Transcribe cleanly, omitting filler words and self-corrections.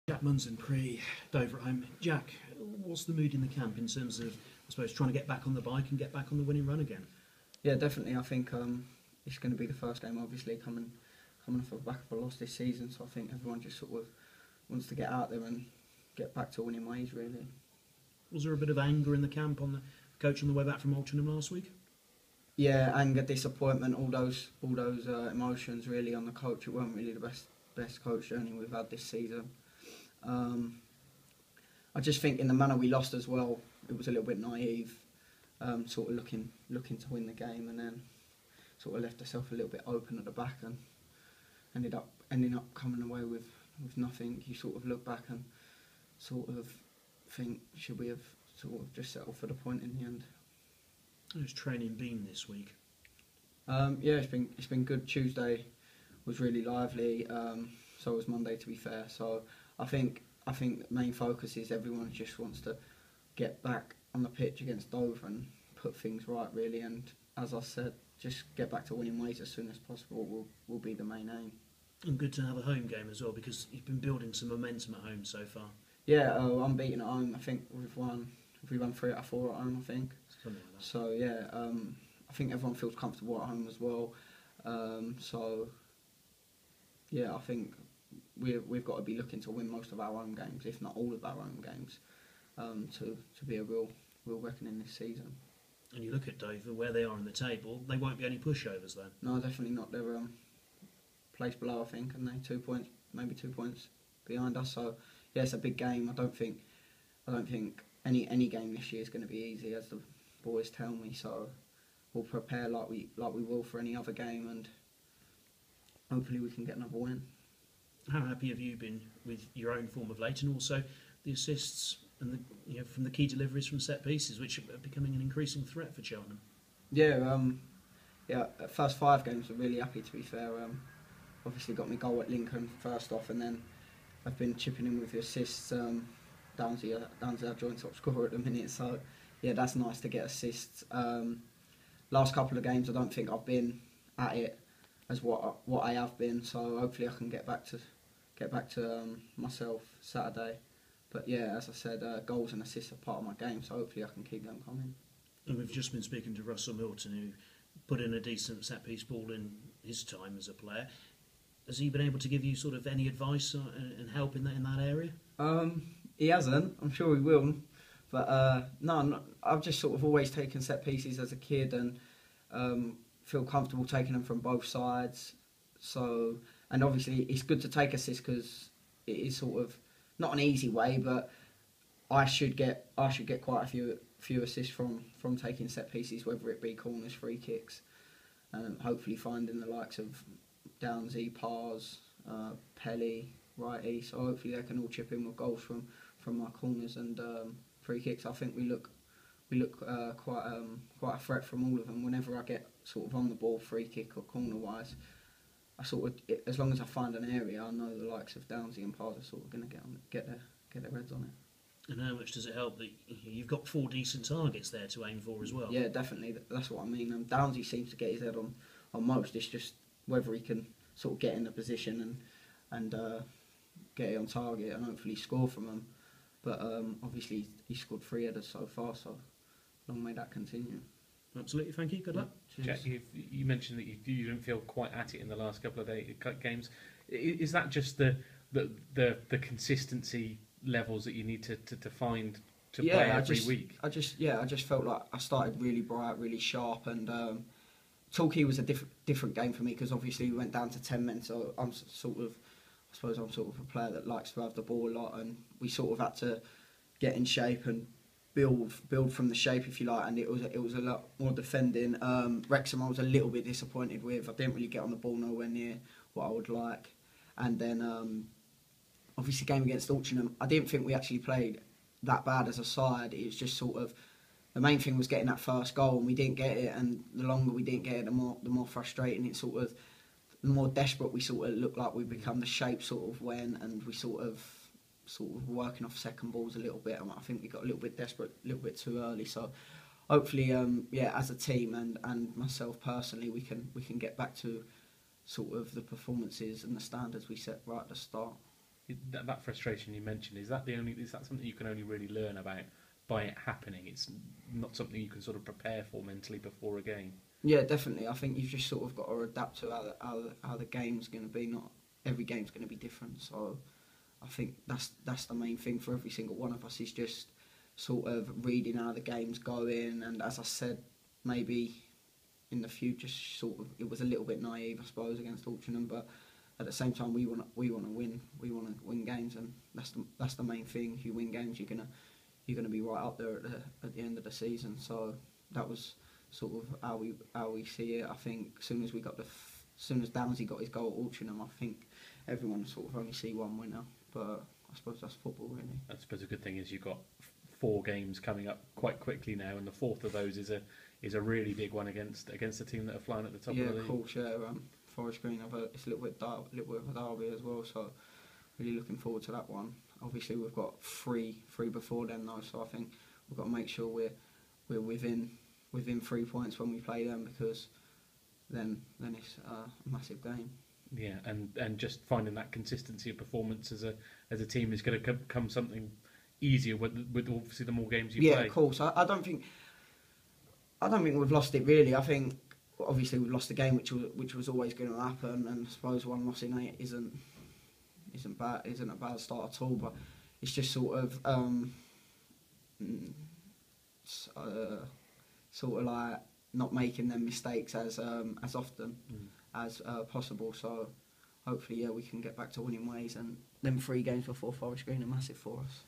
Jack Munns and Pre Dover at home. Jack, what's the mood in the camp in terms of, I suppose, trying to get back on the bike and get back on the winning run again? Yeah, definitely. I think it's going to be the first game, obviously, coming off the back of a loss this season. So I think everyone just sort of wants to get out there and get back to winning ways, really. Was there a bit of anger in the camp on the coach on the way back from Altrincham last week? Yeah, anger, disappointment, all those emotions really on the coach. It wasn't really the best coach journey we've had this season. I just think in the manner we lost as well, it was a little bit naive, sort of looking to win the game, and then sort of left herself a little bit open at the back and ending up coming away with nothing. You sort of look back and sort of think, should we have sort of just settled for the point in the end? How's training been this week? Yeah, it's been good. Tuesday was really lively. So was Monday, to be fair. So I think the main focus is everyone just wants to get back on the pitch against Dover and put things right, really. And as I said, just get back to winning ways as soon as possible will be the main aim. And good to have a home game as well, because you've been building some momentum at home so far. Yeah, unbeaten at home. I think we've won 3 out of 4 at home, I think. Something like that. So yeah, I think everyone feels comfortable at home as well. So yeah, I think we've got to be looking to win most of our own games, if not all of our own games, to be a real reckoning this season. And you look at Dover, where they are in the table, they won't be any pushovers though. No, definitely not. They're place below, I think, and they 2 points, maybe 2 points behind us. So yeah, it's a big game. I don't think any game this year is going to be easy, as the boys tell me. So we'll prepare like we will for any other game, and hopefully we can get another win. How happy have you been with your own form of late, and also the assists and from the key deliveries from set pieces, which are becoming an increasing threat for Cheltenham? Yeah, first 5 games were really happy, to be fair. Obviously got my goal at Lincoln first off, and then I've been chipping in with the assists. Downsy our joint top scorer at the minute, so yeah, that's nice to get assists. Last couple of games I don't think I've been at it as what I have been, so hopefully I can get back to myself Saturday. But yeah, as I said, goals and assists are part of my game, so hopefully I can keep them coming. And we've just been speaking to Russell Milton, who put in a decent set piece ball in his time as a player. Has he been able to give you sort of any advice and help in that area? He hasn't. I'm sure he will. But no, I've just sort of always taken set pieces as a kid, and feel comfortable taking them from both sides. So, and obviously it's good to take assists because it is sort of not an easy way, but I should get quite a few assists from taking set pieces, whether it be corners, free kicks, and hopefully finding the likes of Downsy, Pars, Pelly, Righty. So hopefully they can all chip in with goals from my corners and free kicks. I think we look quite a threat from all of them. Whenever I get sort of on the ball, free kick or corner wise, I sort of, as long as I find an area, I know the likes of Downsy and Pars are sort of going to get their heads on it. And how much does it help that you've got 4 decent targets there to aim for as well? Yeah, definitely. That's what I mean. Downsy seems to get his head on most. It's just whether he can sort of get in the position and get it on target and hopefully score from them. But obviously he's scored 3 headers so far, so long may that continue. Absolutely, thank you. Good luck. Jack, you mentioned that you didn't feel quite at it in the last couple of games. Is that just the consistency levels that you need to find to play every week? I just felt like I started really bright, really sharp, and Torquay was a different game for me because obviously we went down to 10 men. So I'm sort of a player that likes to have the ball a lot, and we sort of had to get in shape and build from the shape, if you like, and it was a lot more defending. Wrexham I was a little bit disappointed with. I didn't really get on the ball nowhere near what I would like. And then obviously game against Altrincham, I didn't think we actually played that bad as a side. It was just sort of, the main thing was getting that first goal, and we didn't get it, and the longer we didn't get it, the more frustrating it sort of, the more desperate we sort of looked like we become. The shape sort of went, and we sort of working off second balls a little bit. I think we got a little bit desperate, a little bit too early. So hopefully, as a team and myself personally, we can get back to sort of the performances and the standards we set right at the start. That frustration you mentioned, is that something you can only really learn about by it happening? It's not something you can sort of prepare for mentally before a game. Yeah, definitely. I think you've just sort of got to adapt to how the game's going to be. Not every game's going to be different. So I think that's the main thing for every single one of us, is just sort of reading how the game's going. And as I said, maybe in the future, sort of, it was a little bit naive, I suppose, against Altrincham, but at the same time, we want to win. We want to win games, and that's the main thing. If you win games, you're gonna be right up there at the end of the season. So that was sort of how we see it. I think as soon as Downsy got his goal at Altrincham, I think everyone sort of only see one winner. But I suppose that's football, really. I suppose a good thing is you've got 4 games coming up quite quickly now, and the fourth of those is a really big one against a team that are flying at the top of the league. Yeah, of course. Yeah, Forest Green. It's a little bit of a derby as well, so really looking forward to that one. Obviously, we've got three before then though, so I think we've got to make sure we're within 3 points when we play them, because then it's a massive game. Yeah, and just finding that consistency of performance as a team is going to become something easier with obviously the more games you play. Yeah, of course. I don't think we've lost it really. I think obviously we've lost the game, which was always going to happen, and I suppose 1 loss in 8 isn't a bad start at all. But it's just sort of like not making them mistakes as often as possible. So hopefully, we can get back to winning ways, and them 3 games before Forest Green are massive for us.